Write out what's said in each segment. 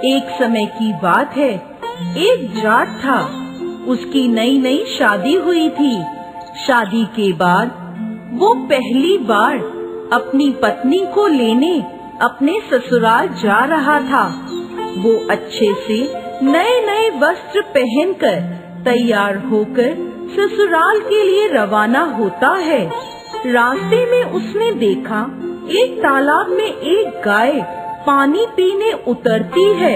एक समय की बात है, एक जाट था। उसकी नई नई शादी हुई थी। शादी के बाद वो पहली बार अपनी पत्नी को लेने अपने ससुराल जा रहा था। वो अच्छे से नए नए वस्त्र पहनकर तैयार होकर ससुराल के लिए रवाना होता है। रास्ते में उसने देखा एक तालाब में एक गाय पानी पीने उतरती है।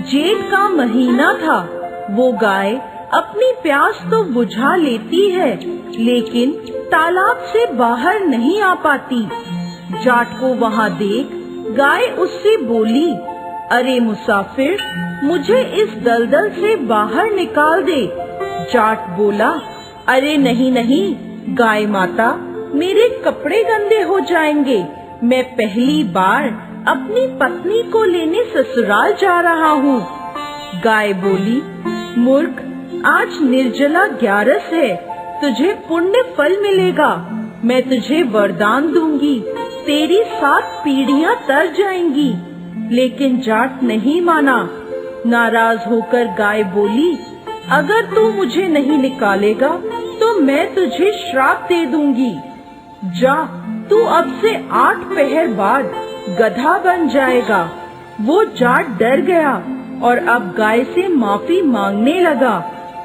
जेठ का महीना था। वो गाय अपनी प्यास तो बुझा लेती है, लेकिन तालाब से बाहर नहीं आ पाती। जाट को वहाँ देख गाय उससे बोली, अरे मुसाफिर, मुझे इस दलदल से बाहर निकाल दे। जाट बोला, अरे नहीं नहीं गाय माता, मेरे कपड़े गंदे हो जाएंगे। मैं पहली बार अपनी पत्नी को लेने ससुराल जा रहा हूँ। गाय बोली, मूर्ख, आज निर्जला 11 है, तुझे पुण्य फल मिलेगा। मैं तुझे वरदान दूंगी, तेरी 7 पीढ़ियां तर जाएंगी। लेकिन जाट नहीं माना। नाराज होकर गाय बोली, अगर तू मुझे नहीं निकालेगा तो मैं तुझे श्राप दे दूंगी। जा, तू अब से 8 पहर बाद गधा बन जाएगा। वो जाट डर गया और अब गाय से माफी मांगने लगा,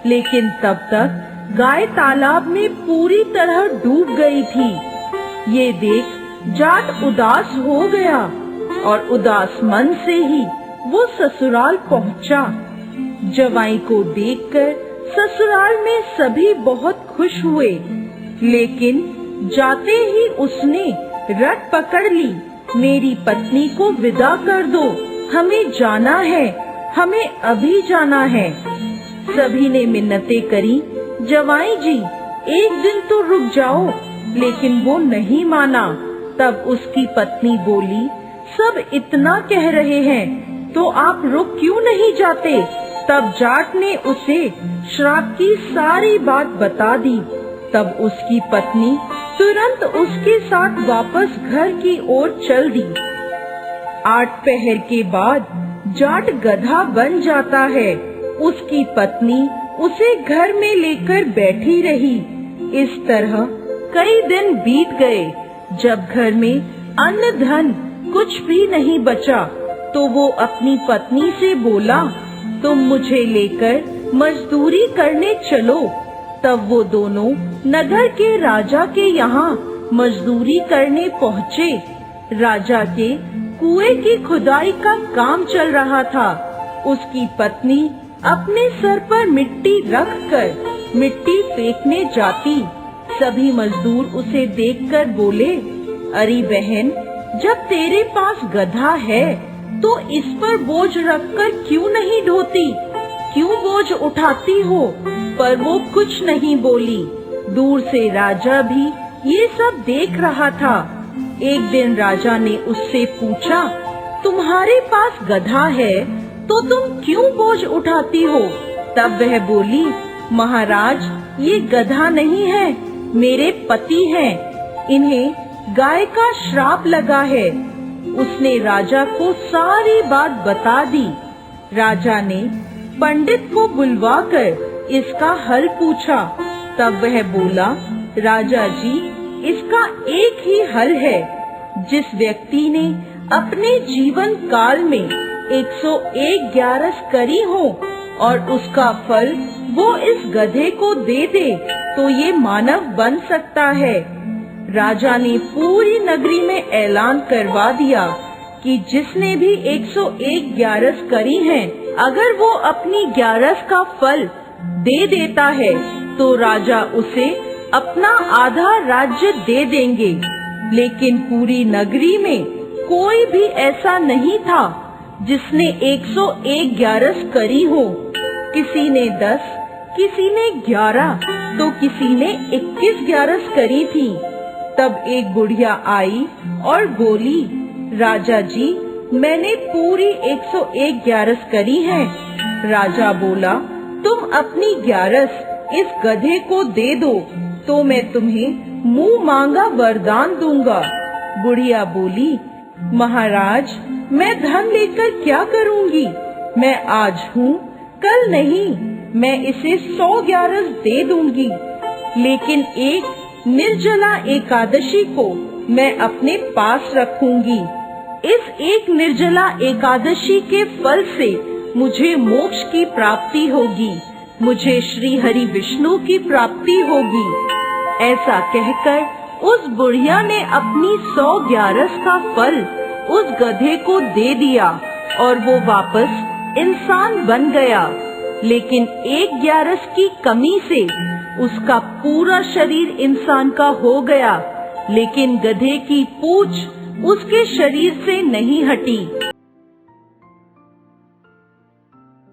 लेकिन तब तक गाय तालाब में पूरी तरह डूब गई थी। ये देख जाट उदास हो गया और उदास मन से ही वो ससुराल पहुंचा। जवाई को देखकर ससुराल में सभी बहुत खुश हुए, लेकिन जाते ही उसने रट पकड़ ली, मेरी पत्नी को विदा कर दो, हमें जाना है, हमें अभी जाना है। सभी ने मिन्नतें करी, जवाई जी एक दिन तो रुक जाओ, लेकिन वो नहीं माना। तब उसकी पत्नी बोली, सब इतना कह रहे हैं तो आप रुक क्यों नहीं जाते। तब जाट ने उसे श्राप की सारी बात बता दी। तब उसकी पत्नी तुरंत उसके साथ वापस घर की ओर चल दी। 8 पहर के बाद जाट गधा बन जाता है। उसकी पत्नी उसे घर में लेकर बैठी रही। इस तरह कई दिन बीत गए। जब घर में अन्न धन कुछ भी नहीं बचा, तो वो अपनी पत्नी से बोला, तुम मुझे लेकर मजदूरी करने चलो। तब वो दोनों नगर के राजा के यहाँ मजदूरी करने पहुँचे। राजा के कुएं की खुदाई का काम चल रहा था। उसकी पत्नी अपने सर पर मिट्टी रखकर मिट्टी फेंकने जाती। सभी मजदूर उसे देखकर बोले, अरे बहन, जब तेरे पास गधा है तो इस पर बोझ रखकर क्यों नहीं ढोती, क्यों बोझ उठाती हो। पर वो कुछ नहीं बोली। दूर से राजा भी ये सब देख रहा था। एक दिन राजा ने उससे पूछा, तुम्हारे पास गधा है तो तुम क्यों बोझ उठाती हो। तब वह बोली, महाराज, ये गधा नहीं है, मेरे पति हैं। इन्हें गाय का श्राप लगा है। उसने राजा को सारी बात बता दी। राजा ने पंडित को बुलवाकर इसका हल पूछा। तब वह बोला, राजा जी, इसका एक ही हल है। जिस व्यक्ति ने अपने जीवन काल में 101 ग्यारस करी हो और उसका फल वो इस गधे को दे दे, तो ये मानव बन सकता है। राजा ने पूरी नगरी में ऐलान करवा दिया कि जिसने भी 101 ग्यारस करी हैं, अगर वो अपनी ग्यारस का फल दे देता है तो राजा उसे अपना आधा राज्य दे देंगे। लेकिन पूरी नगरी में कोई भी ऐसा नहीं था जिसने 101 ग्यारस करी हो। किसी ने 10, किसी ने 11, तो किसी ने 21 ग्यारस करी थी। तब एक बुढ़िया आई और बोली, राजा जी, मैंने पूरी 101 ग्यारस करी है। राजा बोला, तुम अपनी ग्यारस इस गधे को दे दो तो मैं तुम्हें मुंह मांगा वरदान दूंगा। बुढ़िया बोली, महाराज, मैं धन लेकर क्या करूंगी? मैं आज हूँ, कल नहीं। मैं इसे 100 ग्यारस दे दूंगी, लेकिन एक निर्जला एकादशी को मैं अपने पास रखूंगी। इस एक निर्जला एकादशी के फल से मुझे मोक्ष की प्राप्ति होगी, मुझे श्री हरि विष्णु की प्राप्ति होगी। ऐसा कहकर उस बुढ़िया ने अपनी 100 ग्यारस का फल उस गधे को दे दिया और वो वापस इंसान बन गया। लेकिन 1 ग्यारस की कमी से उसका पूरा शरीर इंसान का हो गया, लेकिन गधे की पूंछ उसके शरीर से नहीं हटी।